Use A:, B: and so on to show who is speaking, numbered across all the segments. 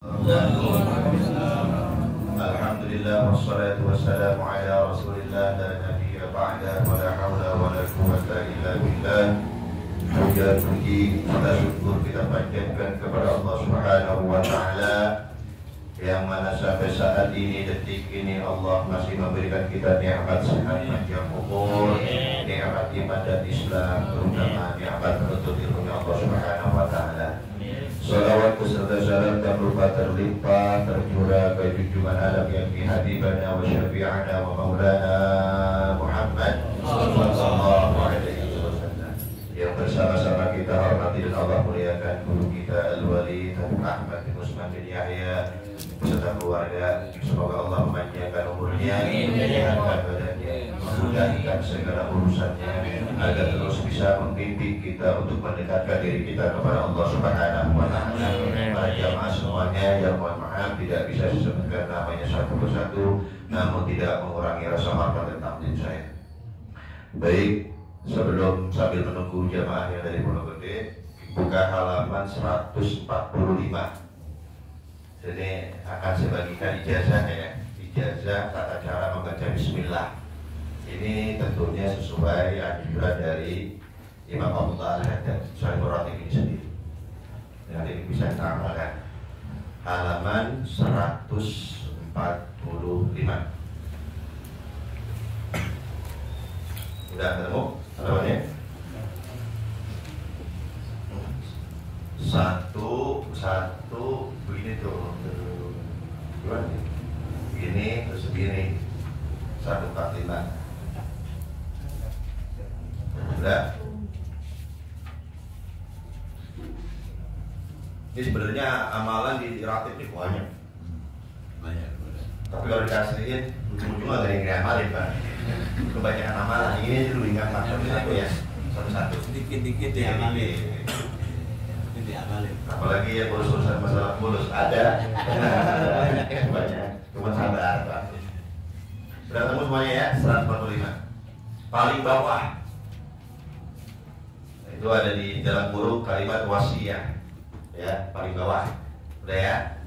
A: Alhamdulillah wassalatu wassalamu ala Rasulillah la nabiyya ba'da wa la haula wa la quwwata illa billah. Puja puji kita syukur kita panjatkan kepada Allah Subhanahu wa taala yang mana sampai saat ini, detik ini, Allah masih memberikan kita nikmat sehat panjang umur, nikmat iman dan Islam, terutama nikmat menuntut ilmu Allah Subhanahu wa taala. Salawat beserta salam tak lupa terlimpah tercurah ke junjungan alam yang Habibana wa syafi'ana wa maulana Muhammad sallallahu alaihi wasallam, yang bersama-sama kita hormati dan Allah muliakan guru kita Al-Wali Ahmad bin Usman bin Yahya beserta keluarga. Semoga Allah memanjangkan umurnya, menyehatkan badannya, memudahkan segala urusannya, agar terus bisa membimbing kita untuk mendekatkan diri kita kepada Allah Subhanahu wa taala. Para jamaah semuanya yang mohon maaf tidak bisa disebutkan namanya satu persatu, namun tidak mengurangi rasa hormat dan takdim saya. Baik, sebelum sambil menunggu jamaah yang dari Pulau Gede, buka halaman 145. Jadi akan saya bagikan ijazah ya, ijazah tata cara membaca Bismillah. Ini tentunya sesuai anjuran dari Imam Abdullah Al-Haddad Syarifur Ratib ini sendiri. Dan ini bisa kita amalkan. Halaman 145. Sudah ketemu halamannya? Satu begini tuh, gimana? Begini terus begini, 145. Sudah. Ini sebenarnya amalan di Ratib ini banyak. Tapi kalau dikasihin, ujung-ujungnya ada yang ngamalin Pak. Kebanyakan amalan ini dulu ingat satu-satu ya, satu-satu.
B: Sedikit-dikit ya amalin.
A: Apalagi ya urusan masalah mulus ada. Banyak. Cuma sabar Pak. Sudah ketemu semuanya ya, 145. Paling bawah itu ada di dalam kurung kalimat wasiyah. Ya, paling bawah. Udah ya.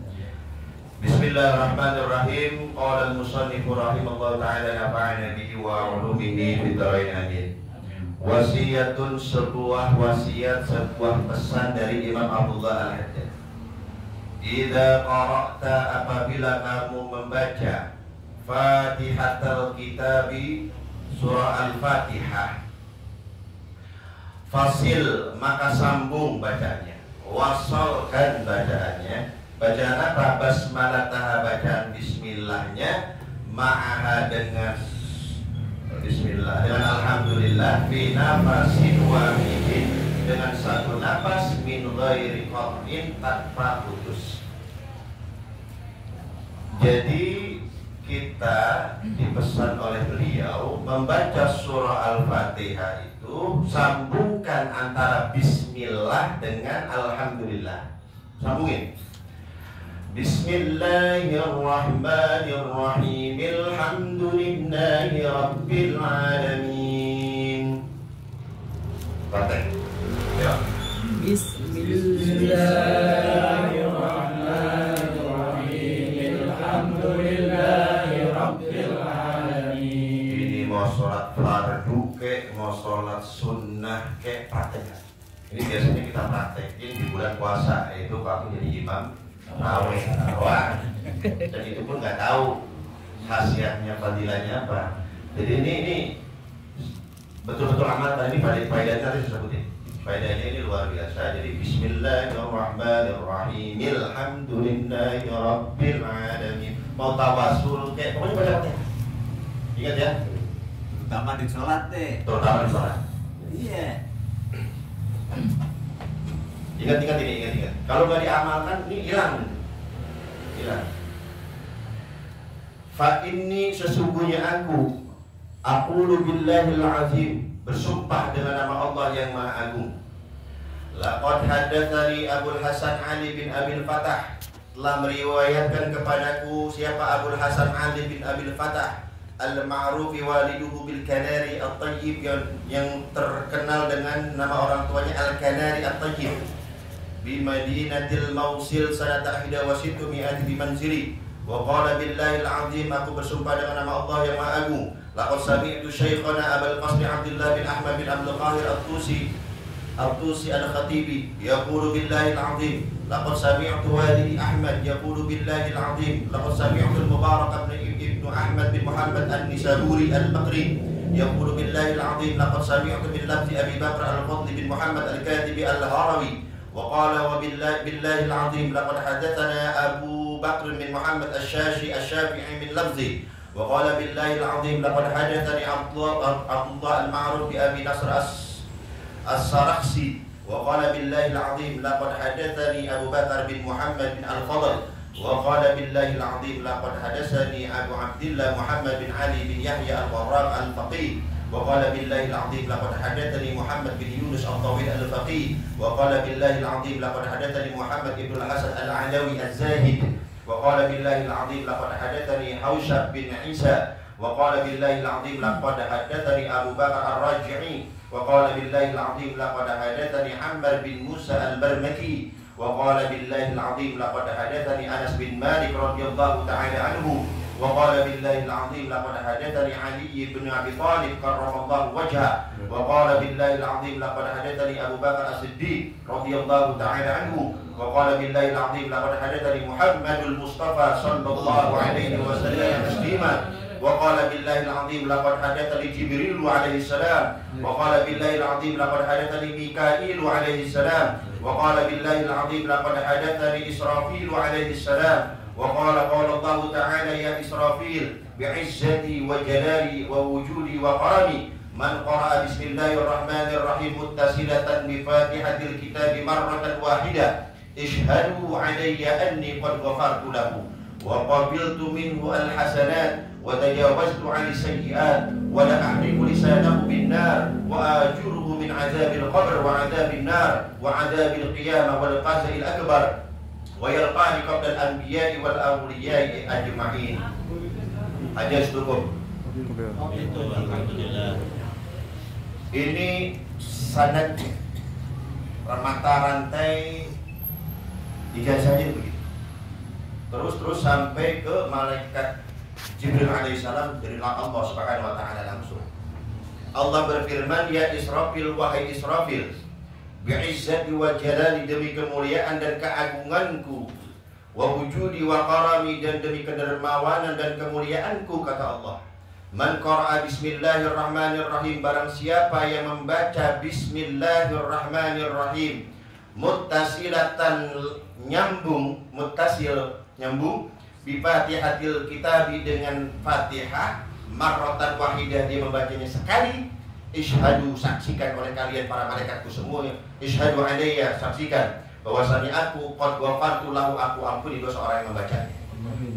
A: Bismillahirrahmanirrahim. Qala al-musannif rahimallahu ta'ala nafa'ana bihi wa 'ulumihi fid dharain amin. Wasiyatun, sebuah wasiat, sebuah pesan dari Imam Abdullah Al-Haddad. Idza qara'ta, apabila kamu membaca Fatihatul Kitabi, surah Al-Fatihah, fasil, maka sambung bacanya, wasalkan bacaannya. Bacaan apa? Basmalah, bacaan bismillahnya, ma'aha dengan bismillah, dengan alhamdulillah, fi nafasin wahidin, dengan satu nafas, min ghairi qat'in, tanpa putus. Jadi kita dipesan oleh beliau membaca surah Al-Fatihah itu sambungkan antara bismillah dengan alhamdulillah. Sambungin. Bismillahirrahmanirrahim. Alhamdulillahi rabbil alamin. Praktek. Ya.
B: Bismillahirrahmanirrahim. Alhamdulillahi rabbil alamin.
A: Ini mau sholat fardu ke, mau sholat sunnah ke, praktek. Ini biasanya kita praktekin di bulan puasa, yaitu aku jadi imam raweh, wah, dan itu pun nggak tahu khasiatnya, fadilahnya apa. Jadi ini betul-betul amal. Ini faedahnya nanti saya sebutin. Faedahnya ini luar biasa. Jadi Bismillahirrahmanirrahim. Alhamdulillahi rabbil alamin. Mau tawasul kayak pokoknya baca. Ingat ya.
B: Terutama di sholat deh.
A: Terutama di sholat.
B: Iya.
A: Ingat ini. Kalau nggak diamalkan ini hilang. Fa inni, sesungguhnya aku billahil azim, bersumpah dengan nama Allah yang maha agung. Laqad haddatsani Abul Hasan Ali bin Abil Fatah, telah meriwayatkan kepadaku siapa Abul Hasan Ali bin Abil Fatah, al-ma'rufi waliduhu bil Kanari at-Tayyib, yang terkenal dengan nama orang tuanya Al-Kanari at-Tayyib. bimadinatil Mausil sanata 61 bimanzili wa qala billahil azim, aku bersumpah dengan nama Allah yang Maha Agung, laqad sami'tu syaikhana Abul Qasim Abdullah bin Ahmad bin Abdul Qahir At-Tusi Al-Khatibi yaqulu billahil azim, laqad sami'tu walidi Ahmad yaqulu billahil azim, laqad sami'tu al-Mubarak ibn Ahmad bin Muhammad An-Nisaburi Al-Bakri yaqulu billahil azim, laqad sami'tu min lafzi Abi Bakr Al-Fadl bin Muhammad Al-Katibi Al-Harawi wa qala wa billahil azim, laqad hadatsana Abu Bakr bin Muhammad Asy-Syafi'i min lafzi wa qala billahil azim, laqad hadatsani Abdullah Al-Ma'ruf bi Abi Nasr As-Sarakhsi wa qala billahil azim, laqad hadatsani Abu Bakar bin Muhammad bin Al-Fadl wa qala billahil azim, laqad hadatsani Abu Abdillah Muhammad bin Ali bin Yahya Al-Warraq Al-Faqih wa qala billahil azim, laqad hadatsani Muhammad bin Yunus Al-Tawil Al-Faqih wa qala billahil azim, laqad hadatsani Muhammad ibn Al-Hasan Al-Alawi Az-Zahid wa qala billahil azim, laqad hadatsani Haushab bin Isa wa qala billahil azim, laqad hadatsani Abu Bakar Ar-Raji'i wa qala billahil azim, laqad hadatsani Ammar bin Musa Al-Barmaki wa qala billahil azim, laqad hadatsani Anas bin Malik radhiyallahu ta'ala anhu wa qala billahil azim, laqad hadatsani Ali bin Abi Thalib karramallahu wajha wa qala billahil azim, laqad hadatsani Abu Bakar As-Siddiq radhiyallahu ta'ala anhu wa qala billahil azim, laqad hadatsani Muhammadul Mustafa sallallahu alaihi wasallam taslima wa qala billahil azim, laqad hadatsani Jibril alaihi salam wa qala billahil azim, laqad hadatsani Mikail alaihi salam wa qala billahil azim, laqad hadatsani Israfil alaihi salam wa qala Allah ta'ala ya Israfil bi'izzati wa jalali wa wujudi wa qarami man qara'a bismillahirrahmanirrahim muttasilatan bi fatihatil kitabi marratan wahidah ishhadu alayya anni qad ghafartu lahu wa qabiltu minhu al-hasanat wa tajawaztu 'ani sayyi'at wa la ahriqu lisanahu bin nar wa ajuruhu min 'adzabil qabr wa 'adzabin nar wa 'adzabil qiyamah wal qaza'il akbar wa yalqani qabla al-anbiya'i wal awliya'i ajma'in. Ajas cukup.
B: Alhamdulillah.
A: Ini sanad mata rantai ijazahnya begitu. Terus sampai ke malaikat Jibril alaihissalam dari Allah Subhanahu wa taala langsung. Allah berfirman, ya Israfil, wahai Israfil, bi'izzati wa jalali, demi kemuliaan dan keagunganku, wa wujudi wa karami, dan demi kedermawanan dan kemuliaanku, kata Allah. Man qara'a bismillahirrahmanirrahim, barang siapa yang membaca bismillahirrahmanirrahim muttasilatan, nyambung, muttasil nyambung, bi fatihatil kitabi, dengan Fatihah, marratan wahidah, dia membacanya sekali, ishhadu, saksikan oleh kalian para malaikatku semuanya, ishhadu alayya, saksikan bahwasanya aku qad ghafartu lahu, aku ampuni dosa orang yang membacanya,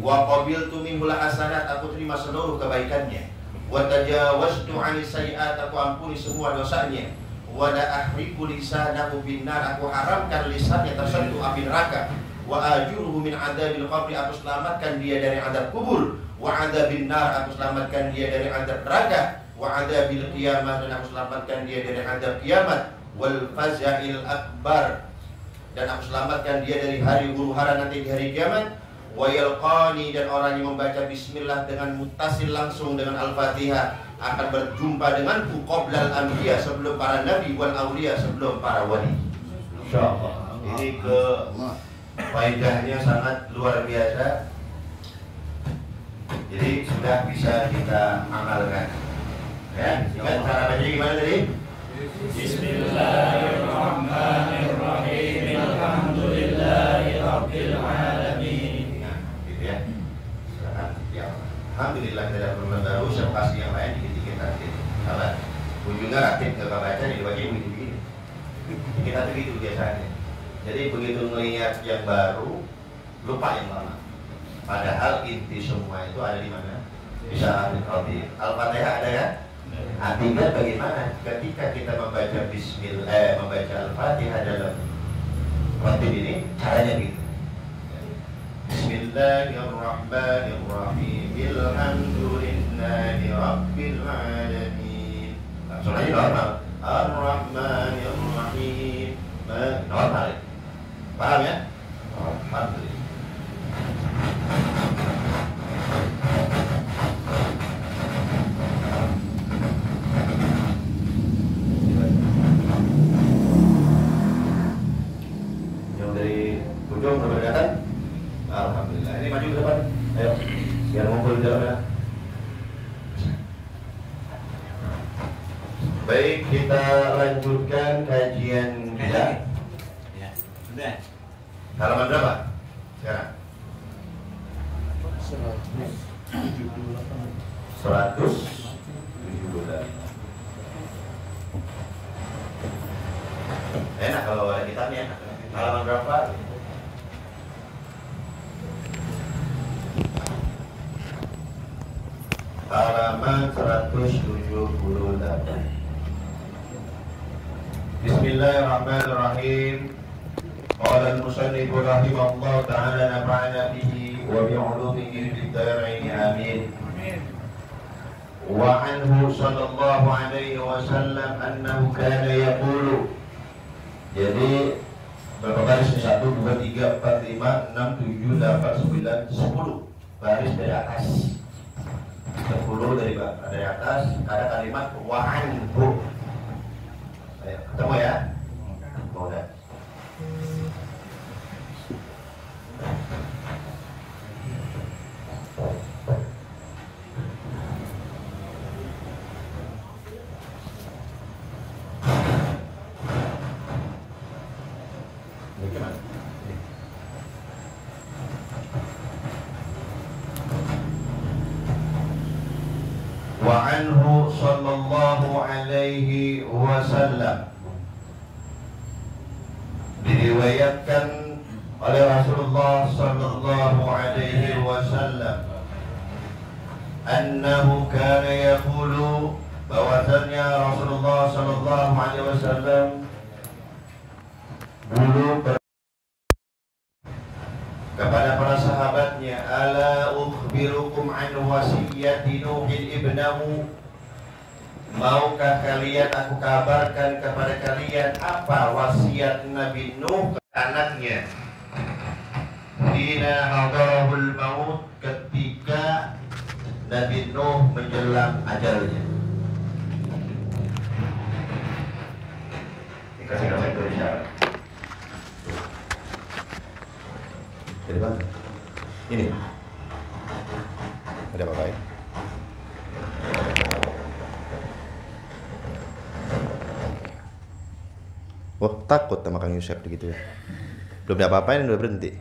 A: wa qabiltu minhul hasanat, aku terima seluruh kebaikannya, wa tajawaztu 'ani sayyi'at, aku ampuni semua dosanya, wa la ahriqu lisanahu binnar, aku haramkan lisannya tersentuh api neraka, wa ajuruhu min 'adzabil qabri, aku selamatkan dia dari azab kubur, wa 'adzabin nar, aku selamatkan dia dari azab neraka, wa 'adzabil qiyamah, dan aku selamatkan dia dari azab kiamat, wal faza'il akbar, dan aku selamatkan dia dari hari huru-hara nanti di hari kiamat, wa yalqani, dan orang yang membaca bismillah dengan muttasil langsung dengan Al-Fatihah akan berjumpa denganku qoblal anbiya, sebelum para nabi, wal auliya, sebelum para wali. Insyaallah. Ini ke faedahnya sangat luar biasa. Jadi sudah bisa kita amalkan. Ya, ingat cara baca gimana tadi?
B: Bismillahirrahmanirrahim. Alhamdulillahirabbil alamin.
A: Nah, gitu ya. Ya, alhamdulillah tidak perlu baru, siapa kasih yang lain dikit-dikit nanti. Salah. Ujungnya rakit enggak baca jadi baca begini. Kita begitu biasanya. Jadi begitu melihat yang baru, lupa yang lama. Padahal inti semua itu ada di mana? Bisa Al-Fatihah ada ya? Artinya bagaimana ketika kita membaca Bismillah, membaca Al-Fatihah dalam khotib ini, caranya gitu. Bismillahirrahmanirrahim. Alhamdulillahi rabbil alamin. Langsung aja normal. Ar-Rahmanirrahim. Normal. Paham ya? Alhamdulillah. Yang dari ujung sampai kelihatan? Alhamdulillah. Ini maju ke depan. Ayo, biar ngumpul di dalam ya. Baik, kita lanjutkan kajian kita.
B: Ya, sudah.
A: Halaman berapa? Sekarang? 178. Enak kalau ada kitabnya. Halaman berapa? Halaman 178. Bismillahirrahmanirrahim. Qala al-musannif rahimahullah ta'ala nafa'ana bihi wa bi'ulumihi fid dharain amin. Wa anhu sallallahu alaihi wasallam annahu kana yaqulu. Jadi berapa baris? 1, 2, 3, 4, 5, 6, 7, 8, 9, 10 baris dari atas. 10 dari atas ada kalimat wa anhu. Ayo, ketemu ya? Boleh. Wa anhu sallallahu alaihi wasallam, diriwayatkan oleh Rasulullah sallallahu alaihi wasallam, annahu kana yaqulu, bahwasannya Rasulullah sallallahu alaihi wasallam dulu kepada para sahabatnya, ala ukhbirukum an wasiyati Nuhin ibnahu, maukah kalian aku kabarkan kepada kalian apa wasiat Nabi Nuh ke anaknya? Hina hadarahul maut, ketika Nabi Nuh menjelang ajalnya. Dikasih kasih itu isyarat. Dari mana? Ini. Ada apa-apa ya? Wah, takut sama Kang Yusuf begitu ya. Belum ada apa-apain udah berhenti.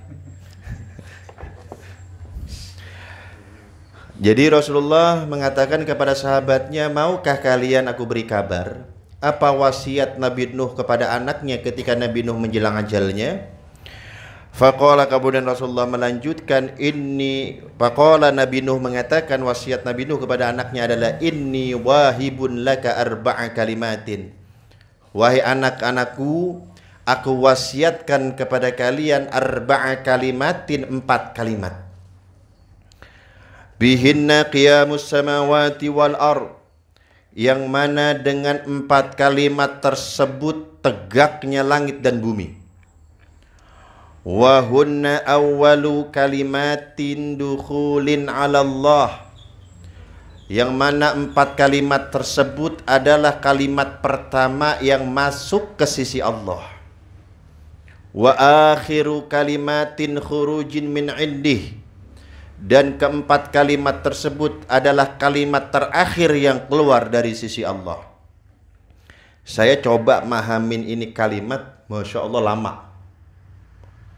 A: Jadi Rasulullah mengatakan kepada sahabatnya, maukah kalian aku beri kabar apa wasiat Nabi Nuh kepada anaknya ketika Nabi Nuh menjelang ajalnya? Faqala, kemudian Rasulullah melanjutkan, faqala, Nabi Nuh mengatakan, wasiat Nabi Nuh kepada anaknya adalah, inni wahibun laka arba'a kalimatin. Wahai anak-anakku, aku wasiatkan kepada kalian arba'a kalimatin, 4 kalimat. Bihinna qiyamus samawati wal ard, yang mana dengan 4 kalimat tersebut tegaknya langit dan bumi. Wa hunna awwalu kalimatin dukhulin 'ala Allah, yang mana 4 kalimat tersebut adalah kalimat pertama yang masuk ke sisi Allah. Wa akhiru kalimatin khurujin min 'indih, dan keempat kalimat tersebut adalah kalimat terakhir yang keluar dari sisi Allah. Saya coba mahamin ini kalimat, Masya Allah lama.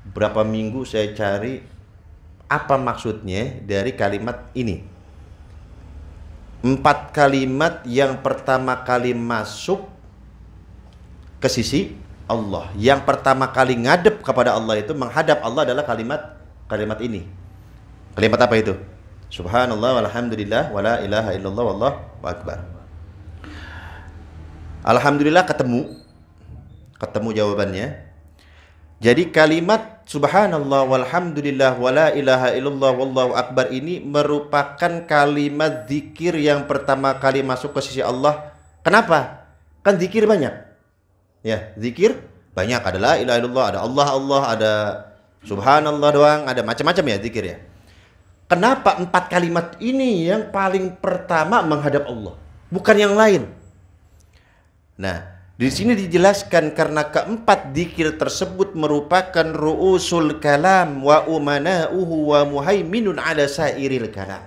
A: Berapa minggu saya cari apa maksudnya dari kalimat ini. 4 kalimat yang pertama kali masuk ke sisi Allah. Yang pertama kali ngadep kepada Allah itu, menghadap Allah, adalah kalimat ini. Kalimat apa itu? Subhanallah walhamdulillah wala ilaha illallah wallahu akbar. Alhamdulillah ketemu jawabannya. Jadi kalimat subhanallah walhamdulillah wala ilaha illallah wallahu akbar ini merupakan kalimat zikir yang pertama kali masuk ke sisi Allah. Kenapa? Kan zikir banyak. Ya, zikir
C: Banyak, ada la ilaha illallah, ada Allah, ada subhanallah doang, ada macam-macam ya zikir ya. Kenapa 4 kalimat ini yang paling pertama menghadap Allah, bukan yang lain? Nah, di sini dijelaskan karena keempat zikir tersebut merupakan ru'usul kalam wa umana'uhu wa muhaiminun ala sairil kalam.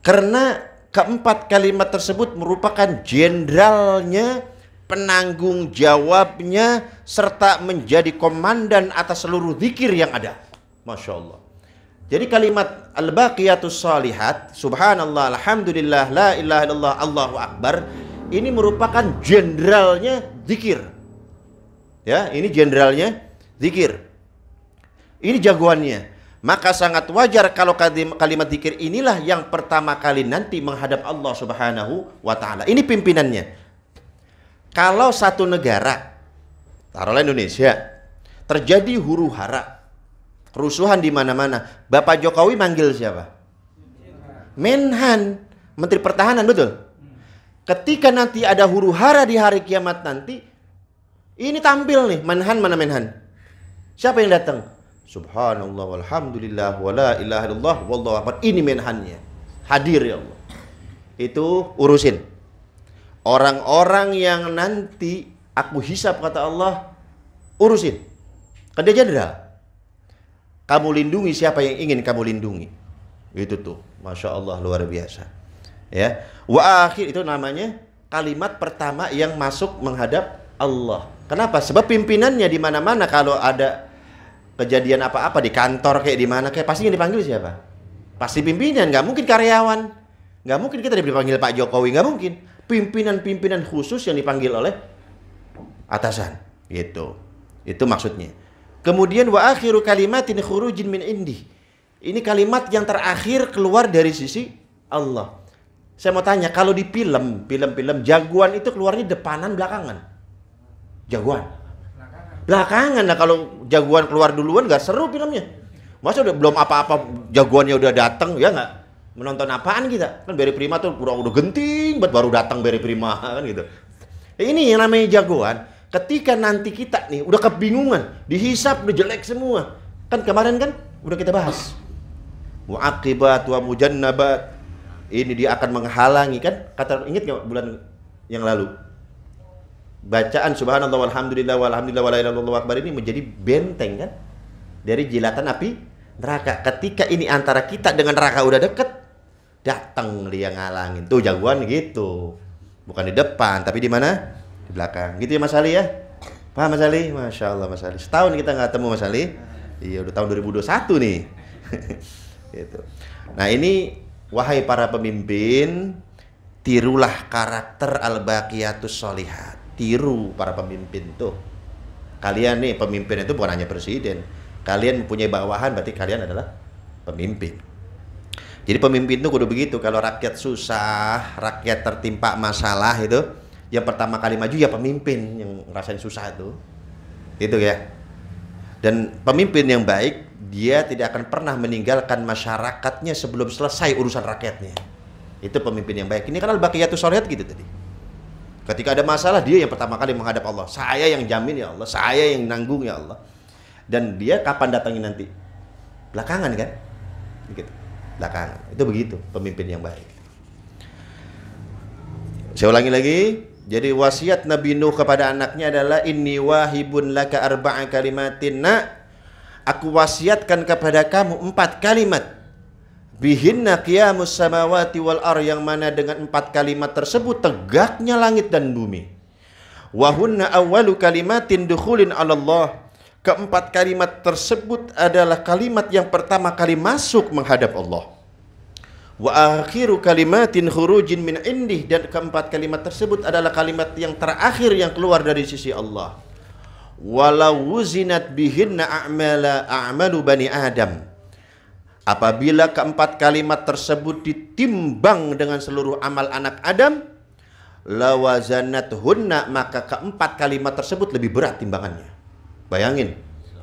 C: Karena keempat kalimat tersebut merupakan jenderalnya, penanggung jawabnya, serta menjadi komandan atas seluruh zikir yang ada. Masya Allah. Jadi kalimat al-baqiyatus shalihat, subhanallah, alhamdulillah, la ilaha illallah, Allahu akbar, ini merupakan jenderalnya zikir. Ya, ini jenderalnya zikir. Ini jagoannya. Maka sangat wajar kalau kalimat zikir inilah yang pertama kali nanti menghadap Allah Subhanahu wa taala. Ini pimpinannya. Kalau satu negara, taruhlah Indonesia, terjadi huru-hara, kerusuhan di mana-mana, Bapak Jokowi manggil siapa? Menhan, Menteri Pertahanan, betul? Ketika nanti ada huru-hara di hari kiamat nanti, ini tampil nih, Menhan, mana Menhan? Siapa yang datang? Subhanallah walhamdulillah wala ilaha illallah wallahu akbar. Ini Menhannya. Hadir ya Allah. Itu urusin. Orang-orang yang nanti aku hisab kata Allah, urusin. Kan dia jenderal. Kamu lindungi siapa yang ingin kamu lindungi. Itu tuh, Masya Allah, luar biasa. Ya, wa akhir itu namanya kalimat pertama yang masuk menghadap Allah. Kenapa? Sebab pimpinannya di mana-mana kalau ada kejadian apa-apa di kantor kayak di mana kayak pasti yang dipanggil siapa? Pasti pimpinan, nggak mungkin karyawan. Nggak mungkin kita dipanggil Pak Jokowi, nggak mungkin. Pimpinan-pimpinan khusus yang dipanggil oleh atasan. Gitu. Itu maksudnya. Kemudian wa akhiru kalimatin khurujin min indi. Ini kalimat yang terakhir keluar dari sisi Allah. Saya mau tanya, kalau di film jagoan itu keluarnya depanan belakangan? Jagoan. Belakangan lah, kalau jagoan keluar duluan gak seru filmnya. Masa udah belum apa-apa jagoannya udah datang, ya nggak? Menonton apaan kita? Kan Barry Prima tuh udah genting, baru datang Barry Prima kan gitu. Ini yang namanya jagoan. Ketika nanti kita nih udah kebingungan, dihisap udah jelek semua. Kan kemarin kan udah kita bahas. Mu'aqibat wa mujannabat. Ini dia akan menghalangi kan? Kata ingat enggak bulan yang lalu? Bacaan subhanallah walhamdulillah walhamdulillah wala ilaha illallah akbar ini menjadi benteng kan? Dari jilatan api neraka. Ketika ini antara kita dengan neraka udah deket, datang dia ngalangin. Tuh jagoan gitu. Bukan di depan, tapi di mana? Di belakang. Gitu ya Mas Ali ya? Paham Mas Ali? Masya Allah Mas Ali. Setahun kita nggak ketemu Mas Ali. Iya udah tahun 2021 nih. Gitu. Nah ini wahai para pemimpin, tirulah karakter al-baqiyatus sholihat. Tiru para pemimpin tuh. Kalian nih pemimpin itu bukan hanya presiden. Kalian mempunyai bawahan, berarti kalian adalah pemimpin. Jadi pemimpin itu kudu begitu. Kalau rakyat susah, rakyat tertimpa masalah itu, yang pertama kali maju ya pemimpin yang ngerasain susah itu. Itu ya. Dan pemimpin yang baik, dia tidak akan pernah meninggalkan masyarakatnya sebelum selesai urusan rakyatnya. Itu pemimpin yang baik. Ini kan al-baqiyatus sholihat gitu tadi. Ketika ada masalah, dia yang pertama kali menghadap Allah. Saya yang jamin ya Allah, saya yang nanggung ya Allah. Dan dia kapan datangnya nanti? Belakangan kan? Gitu. Belakangan. Itu begitu pemimpin yang baik. Saya ulangi lagi. Jadi wasiat Nabi Nuh kepada anaknya adalah inni wahibun laka arba'a kalimatin. Aku wasiatkan kepada kamu 4 kalimat. Bihinna qiyamus samawati wal ar, yang mana dengan 4 kalimat tersebut tegaknya langit dan bumi. Wahunna awwalu kalimatin dukhulin 'ala Allah. Keempat kalimat tersebut adalah kalimat yang pertama kali masuk menghadap Allah. Wa akhiru kalimatin khurujin min indih, dan keempat kalimat tersebut adalah kalimat yang terakhir yang keluar dari sisi Allah. Walau wuzinat bihinna a'malu bani Adam. Apabila keempat kalimat tersebut ditimbang dengan seluruh amal anak Adam, lawazanathunna, maka keempat kalimat tersebut lebih berat timbangannya. Bayangin,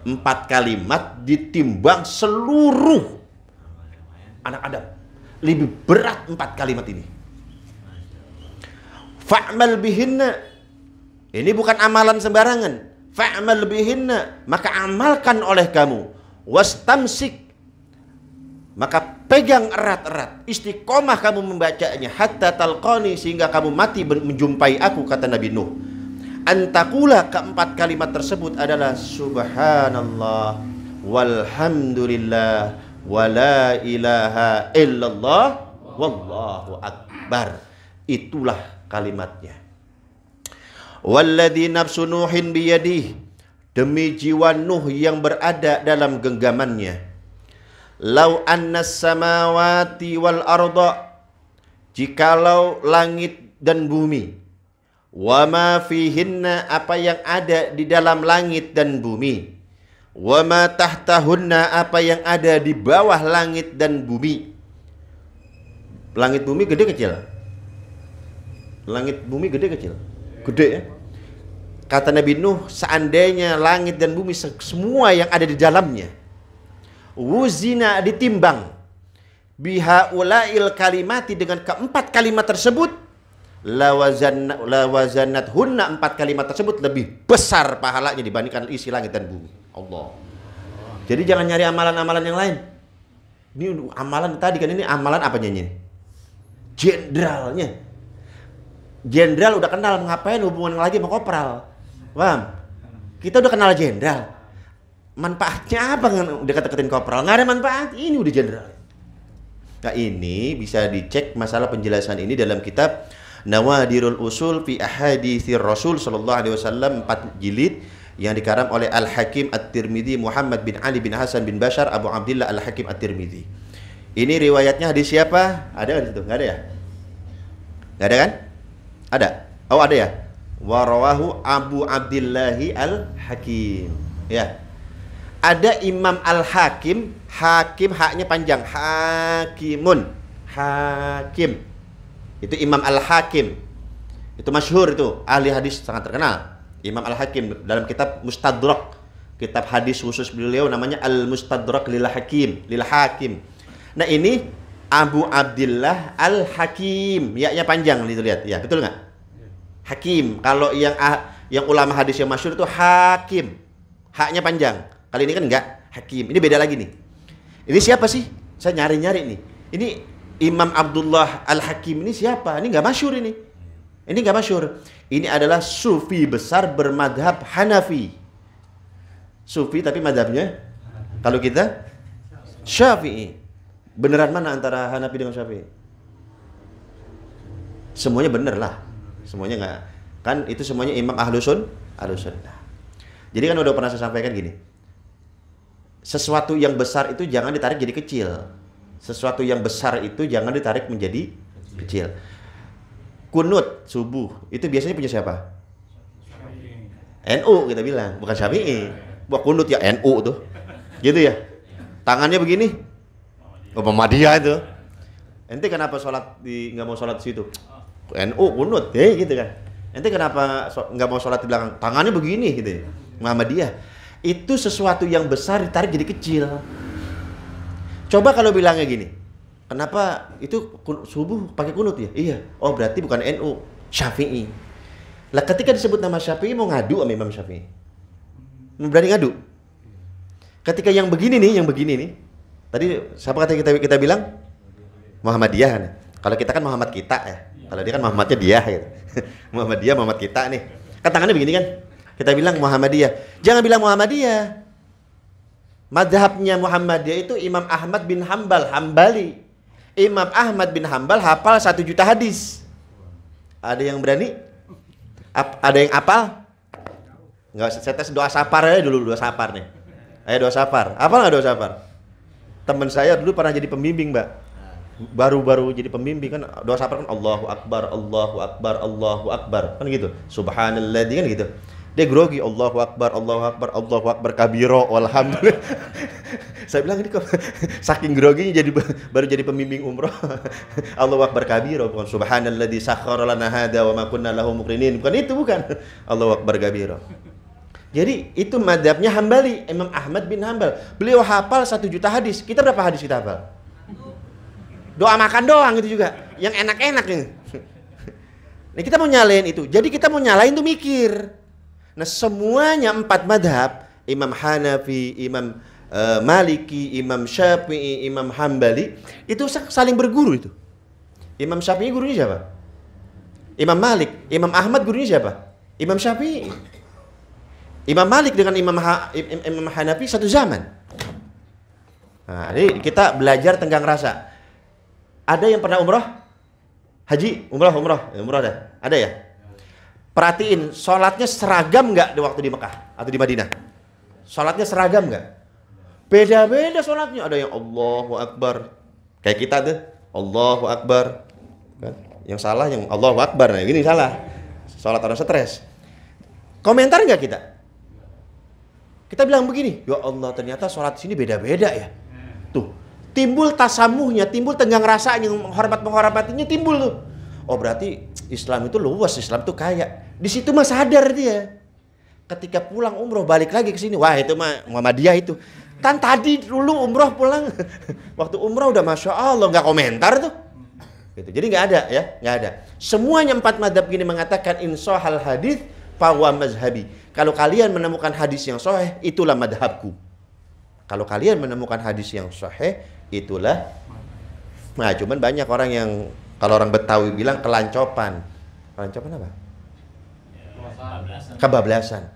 C: 4 kalimat ditimbang seluruh anak Adam. Lebih berat 4 kalimat ini. Fa'mal bihinna, Ini bukan amalan sembarangan. Fa'mal bihinna, maka amalkan oleh kamu. Wastamsik, maka pegang erat-erat, istiqomah kamu membacanya hatta talqani, sehingga kamu mati menjumpai aku, kata Nabi Nuh. Antakula, keempat kalimat tersebut adalah subhanallah walhamdulillah wala ilaha illallah wallahu akbar. Itulah kalimatnya. Walladzi nafsu Nuhin biyadih, demi jiwa Nuh yang berada dalam genggamannya. Lau annas samawati wal arda, jikalau langit dan bumi, wa ma fihinna, apa yang ada di dalam langit dan bumi, wa ma tahtahunna, apa yang ada di bawah langit dan bumi. Langit bumi gede kecil? Langit bumi gede kecil? Gede ya. Kata Nabi Nuh, seandainya langit dan bumi semua yang ada di dalamnya wuzina, ditimbang, bihaulail kalimati, dengan keempat kalimat tersebut, lawazanat hunna, empat kalimat tersebut lebih besar pahalanya dibandingkan isi langit dan bumi. Allah. Jadi jangan nyari amalan-amalan yang lain. Ini amalan tadi kan, ini amalan apanya ini? Jenderalnya. Jenderal udah kenal, ngapain hubungan lagi sama kopral? Paham? Kita udah kenal jenderal. Manfaatnya apa deket-deketin kopral? Nggak ada manfaat. Ini udah jenderal. Nah, ini bisa dicek masalah penjelasan ini dalam kitab Nawadirul Usul fi Ahaditsir Rasul sallallahu alaihi wasallam, 4 jilid, yang dikarang oleh Al-Hakim At-Tirmidzi Muhammad bin Ali bin Hasan bin Bashar Abu Abdillah Al-Hakim At-Tirmidzi. Ini riwayatnya hadis siapa? Ada kan di situ? Nggak ada ya? Nggak ada kan? Ada. Oh, ada ya. Wa rawahu Abu Abdillahi Al-Hakim. Ya. Ada Imam Al-Hakim, hakim haknya panjang, hakimun, hakim. Itu Imam Al-Hakim. Itu masyhur, itu ahli hadis sangat terkenal. Imam Al-Hakim dalam kitab Mustadrak, kitab hadis khusus beliau namanya Al-Mustadrak lil Hakim, lil Hakim. Nah, ini Abu Abdillah Al-Hakim, ya panjang itu, lihat. Ya, betul nggak? Hakim. Kalau yang ulama hadis yang masyhur itu hakim. Haknya panjang. Kali ini kan enggak, hakim. Ini beda lagi nih. Ini siapa sih? Saya nyari-nyari nih. Ini Imam Abdullah Al-Hakim ini siapa? Ini enggak masyhur ini. Ini enggak masyhur. Ini adalah sufi besar bermadhab Hanafi. Sufi tapi madhabnya, kalau kita Syafi'i. Beneran mana antara Hanafi dengan Syafi'i? Semuanya bener lah. Semuanya enggak. Kan itu semuanya imam Ahlus Sunnah. Jadi kan udah pernah saya sampaikan gini. Sesuatu yang besar itu jangan ditarik jadi kecil. Sesuatu yang besar itu jangan ditarik menjadi kecil. Kunut subuh itu biasanya punya siapa? NU kita bilang, bukan Syafi'i. Buat kunut ya NU tuh. Gitu ya. Tangannya begini. Oh, Muhammadiyah itu. Ente kenapa nggak mau sholat di situ? NU kunut, gitu kan. Ente kenapa nggak mau sholat di belakang? Tangannya begini gitu. Muhammadiyah. Itu sesuatu yang besar ditarik jadi kecil. Coba kalau bilangnya gini, kenapa itu subuh pakai kunut ya? Iya. Oh, berarti bukan NU, Syafi'i. Lah ketika disebut nama Syafi'i mau ngadu sama Imam Syafi'i. Berani ngadu. Ketika yang begini nih. Tadi siapa kata kita bilang? Muhammadiyah nih. Kalau kita kan Muhammad kita ya. Kalau dia kan Muhammadnya dia gitu. Muhammadiyah, Muhammad kita nih. Kan tangannya begini kan? Kita bilang Muhammadiyah. Jangan bilang Muhammadiyah. Madhabnya Muhammadiyah itu Imam Ahmad bin Hambali. Imam Ahmad bin Hambal hafal 1 juta hadis. Ada yang berani? Ada yang hafal? Enggak, saya tes doa sapar aja dulu, doa sapar nih. Ayo doa sapar. Hafal nggak doa sapar? Teman saya dulu pernah jadi pembimbing, Mbak. Baru-baru jadi pembimbing kan doa sapar kan Allahu Akbar, Allahu Akbar, Allahu Akbar. Kan gitu. Subhanalladzi kan gitu. Dia grogi, Allahu Akbar, Allahu Akbar, Allahu Akbar kabiro, walhamdulillah. Saya bilang ini kok saking groginya baru jadi pembimbing umroh. Allahu Akbar kabiro, bukan subhanalladzi sakhkhara lana hada wa ma kunna lahu muqrinin. Bukan itu, bukan. Allahu Akbar kabiro. Jadi itu madhabnya Hambali, Imam Ahmad bin Hambal. Beliau hafal 1 juta hadis. Kita berapa hadis kita hafal? Doa makan doang itu juga. Yang enak-enak nih. Nah, kita mau nyalain itu. Jadi kita mau nyalain tuh mikir. Nah, semuanya 4 madhab, Imam Hanafi, Imam Maliki, Imam Syafi'i, Imam Hambali, itu saling berguru itu. Imam Syafi'i gurunya siapa? Imam Malik. Imam Ahmad gurunya siapa? Imam Syafi'i. Imam Malik dengan Imam Hanafi satu zaman. Nah, ini kita belajar tenggang rasa. Ada yang pernah umroh? Haji? Umroh ada? Ada ya? Perhatiin, sholatnya seragam nggak di waktu di Mekah atau di Madinah? Sholatnya seragam nggak? Beda-beda sholatnya. Ada yang Allahu Akbar. Kayak kita tuh, Allahu Akbar. Kan? Yang salah yang Allahu Akbar. Nah, gini salah. Sholat orang stres. Komentar nggak kita? Kita bilang begini, ya Allah ternyata sholat sini beda-beda ya. Tuh, timbul tasamuhnya, timbul tenggang rasanya, menghormatinya timbul tuh. Oh berarti Islam itu luas, Islam itu kaya. Di situ mah sadar dia. Ketika pulang umroh balik lagi ke sini, wah itu mah Muhammadiyah itu. Kan tadi dulu umroh pulang, waktu umroh udah Masya Allah nggak komentar tuh. Gitu. Jadi nggak ada ya, nggak ada. Semuanya 4 madhab gini mengatakan insohal hadis fahuwa mazhabi. Kalau kalian menemukan hadis yang sahih, itulah madhabku. Kalau kalian menemukan hadis yang sahih, itulah. Nah, cuman banyak orang yang kalau orang Betawi bilang kelancopan. Kelancopan apa? Kebablasan.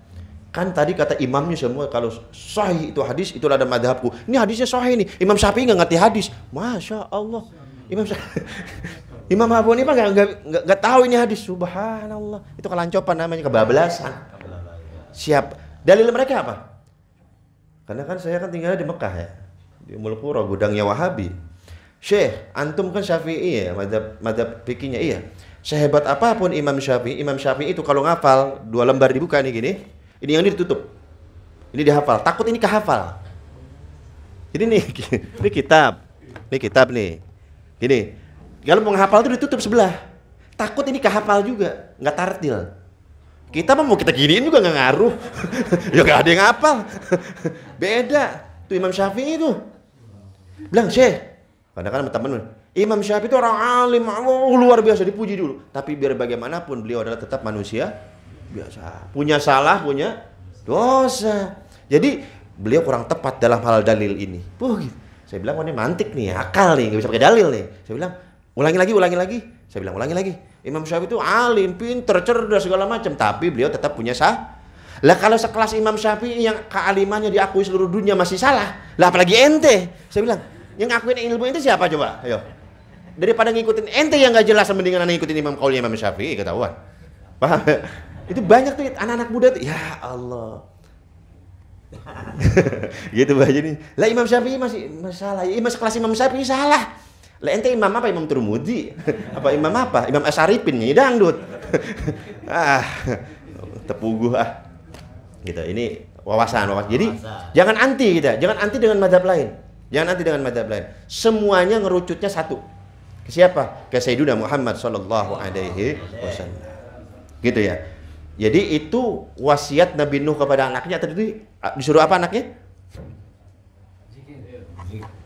C: Kan tadi kata imamnya semua kalau sahih itu hadis, itulah ada madhabku. Ini hadisnya sahih nih. Imam Syafi'i nggak ngerti hadis. Masya Allah. Imam Abu Hanifah nggak tahu ini hadis. Subhanallah. Itu kelancopan namanya, kebablasan. Siap. Dalil mereka apa? Karena kan saya kan tinggalnya di Mekah ya. Di Ummul Qura, gudangnya Wahabi. Syekh, antum kan Syafi'i ya, madhab fikihnya iya. Sehebat apapun Imam Syafi'i itu kalau ngafal 2 lembar dibuka nih gini, ini yang ditutup. Ini dihafal, takut ini kehafal. Jadi nih, ini kitab nih. Gini, kalau mau ngehafal itu ditutup sebelah. Takut ini kehafal juga, nggak tartil. Kita mau kita giniin juga nggak ngaruh. Ya nggak ada yang hafal. Beda. Tuh Imam Syafi'i itu. Bilang, Syekh. Kadang-kadang temen, Imam Syafi'i itu orang alim, luar biasa, dipuji dulu. Tapi biar bagaimanapun beliau adalah tetap manusia biasa. Punya salah, punya dosa. Jadi beliau kurang tepat dalam hal dalil ini. Gitu. Saya bilang, ini mantik nih, akal nih, nggak bisa pakai dalil nih. Saya bilang, ulangi lagi. Saya bilang, ulangi lagi. Imam Syafi'i itu alim, pinter, cerdas, segala macam. Tapi beliau tetap punya salah. Lah kalau sekelas Imam Syafi'i yang kealimannya diakui seluruh dunia masih salah. Lah apalagi ente. Saya bilang, yang ngakuin ilmu ente siapa coba? Ayo. Daripada ngikutin ente yang gak jelas, mendingan ngikutin Imam Syafi'i, ketahuan. Paham? Itu banyak tuh anak-anak muda tuh. Ya Allah. Gitu aja nih. Lah Imam Syafi'i masih salah. Imam sekelas Imam Syafi'i salah. Lah ente imam apa? Imam Tirmidzi? Apa imam apa? Imam Asyarifin nyanyi dangdut. Tepuguh Gitu. Ini wawasan. Jadi jangan anti kita. Jangan anti dengan madhab lain. Semuanya ngerucutnya satu. Ke siapa? Ke Sayyidina Muhammad sallallahu alaihi wasallam. Gitu ya. Jadi itu wasiat Nabi Nuh kepada anaknya. Tadi disuruh apa anaknya?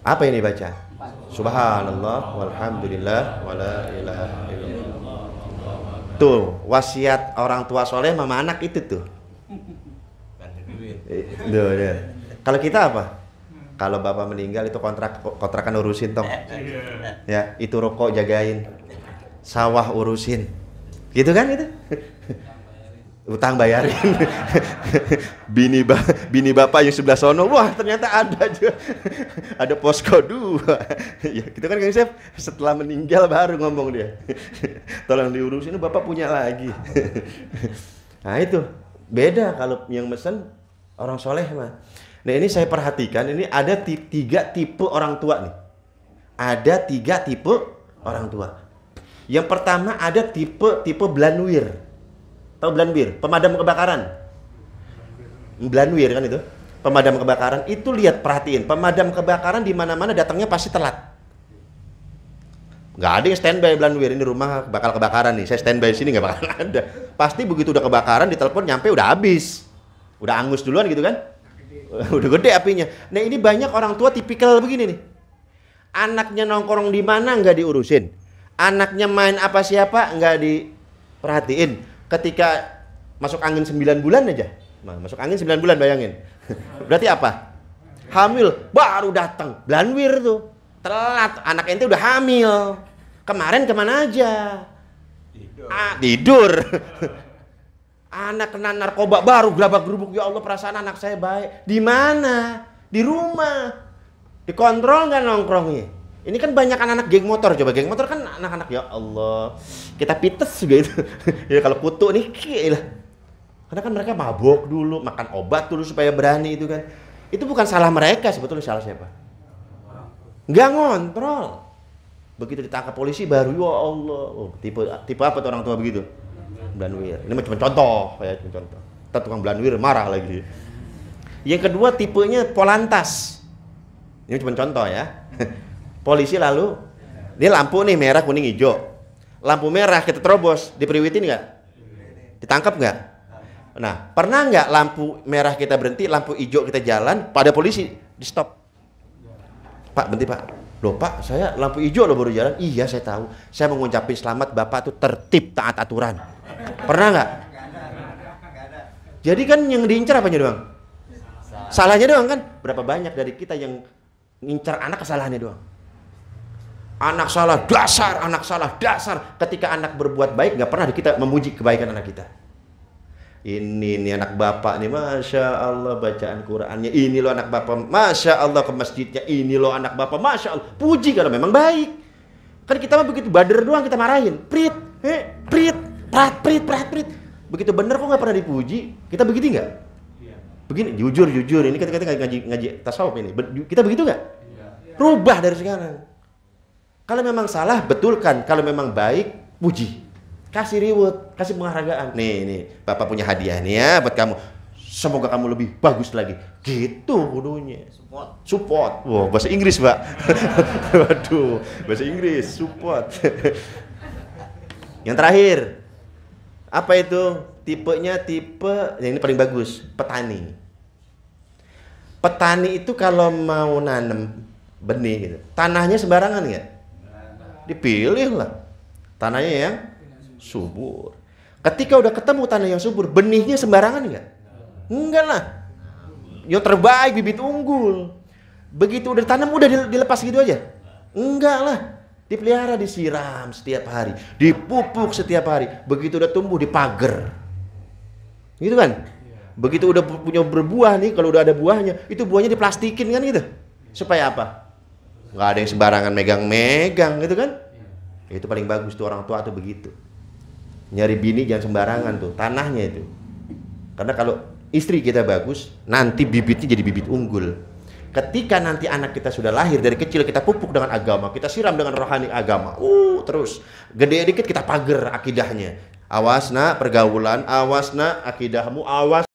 C: Apa ini baca? Subhanallah walhamdulillah wala ilaha illallah. Tuh, wasiat orang tua soleh sama anak itu tuh. Kalau kita apa? Kalau bapak meninggal itu kontrakan urusin tong. Ya, itu rokok jagain. Sawah urusin. Gitu kan itu? Utang bayarin. Bini bapak yang sebelah sono, wah ternyata ada juga. Ada posko 2. Ya, gitu kan Kang Chef, setelah meninggal baru ngomong dia. Tolong diurusin, bapak punya lagi. Nah itu beda kalau yang mesen orang soleh mah. Nah ini saya perhatikan, ini ada 3 tipe orang tua nih. Ada 3 tipe orang tua. Yang pertama ada tipe Belanwir. Tahu Belanwir? Pemadam kebakaran. Belanwir kan itu. Pemadam kebakaran itu perhatiin. Pemadam kebakaran di mana-mana datangnya pasti telat. Nggak ada yang standby Belanwir, ini rumah bakal kebakaran nih. Saya standby sini nggak bakal ada. Pasti begitu udah kebakaran ditelepon nyampe udah habis. Udah angus duluan gitu kan. Udah gede apinya. Nah ini banyak orang tua tipikal begini nih. Anaknya nongkrong di mana nggak diurusin. Anaknya main apa siapa nggak Perhatiin, ketika masuk angin 9 bulan aja. Masuk angin 9 bulan bayangin. Berarti apa? Hamil, baru datang. Blanwir tuh. Telat, anak ente udah hamil. Kemarin kemana aja? Tidur. Anak kena narkoba baru gelabak-gerubuk, ya Allah perasaan anak saya baik. Di mana? Di rumah. Dikontrol nggak nongkrongnya? Ini kan banyak anak-anak geng motor. Coba geng motor kan anak-anak, ya Allah. Kita pites juga itu. Ya kalau kutu nih, lah. Karena kan mereka mabok dulu, makan obat dulu supaya berani itu kan. Itu bukan salah mereka, sebetulnya salah siapa? Nggak ngontrol. Begitu ditangkap polisi baru, ya Allah. Oh, tipe apa tuh orang tua begitu? Blanwir. Ini cuma contoh, ya cuma contoh. Ntar tukang Blanwir marah lagi. Yang kedua tipenya Polantas. Ini cuma contoh ya. Polisi lalu, dia lampu nih merah, kuning, hijau. Lampu merah kita terobos, diperiwitin nggak? Ditangkap nggak? Nah, pernah nggak lampu merah kita berhenti, lampu hijau kita jalan, pada polisi di stop. Pak, berhenti Pak. Loh Pak, saya lampu hijau loh baru jalan. Iya saya tahu. Saya mau ngucapin selamat Bapak tuh tertib taat aturan. Pernah nggak? Jadi kan yang diincar apanya doang? Salahnya doang kan? Berapa banyak dari kita yang ngincar anak kesalahannya doang? Anak salah dasar, anak salah dasar. Ketika anak berbuat baik, nggak pernah kita memuji kebaikan anak kita. Ini nih anak bapak nih, Masya Allah bacaan Qurannya. Ini loh anak bapak, Masya Allah ke masjidnya. Ini loh anak bapak, Masya Allah. Puji kalau memang baik. Kan kita mah begitu bader doang kita marahin. Prit, prit, prat. Begitu bener kok nggak pernah dipuji. Kita begitu nggak? Begini, jujur. Ini kita ngaji tasawuf ini. Kita begitu nggak? Rubah dari sekarang. Kalau memang salah, betulkan. Kalau memang baik, puji. Kasih reward, kasih penghargaan. Nih, Bapak punya hadiah nih ya buat kamu. Semoga kamu lebih bagus lagi. Gitu kudunya. Support. Wow, bahasa Inggris, Pak. Waduh, bahasa Inggris, support. Yang terakhir. Apa itu? Tipenya yang ini paling bagus, petani. Petani itu kalau mau nanam benih gitu, tanahnya sembarangan nggak? Dipilih lah. Tanahnya yang subur. Ketika udah ketemu tanah yang subur, benihnya sembarangan nggak? Enggak lah. Yang terbaik, bibit unggul. Begitu udah ditanam, udah dilepas gitu aja? Enggak lah. Dipelihara, disiram setiap hari, dipupuk setiap hari. Begitu udah tumbuh, dipager. Gitu kan? Begitu udah punya berbuah nih, kalau udah ada buahnya, itu buahnya diplastikin kan gitu. Supaya apa? Nggak ada yang sembarangan megang-megang gitu kan? Itu paling bagus tuh orang tua tuh begitu. Nyari bini jangan sembarangan tuh, tanahnya itu. Karena kalau istri kita bagus, nanti bibitnya jadi bibit unggul. Ketika nanti anak kita sudah lahir, dari kecil kita pupuk dengan agama, kita siram dengan rohani agama. Terus gede dikit kita pager akidahnya. Awas nak pergaulan, awas nak akidahmu, awas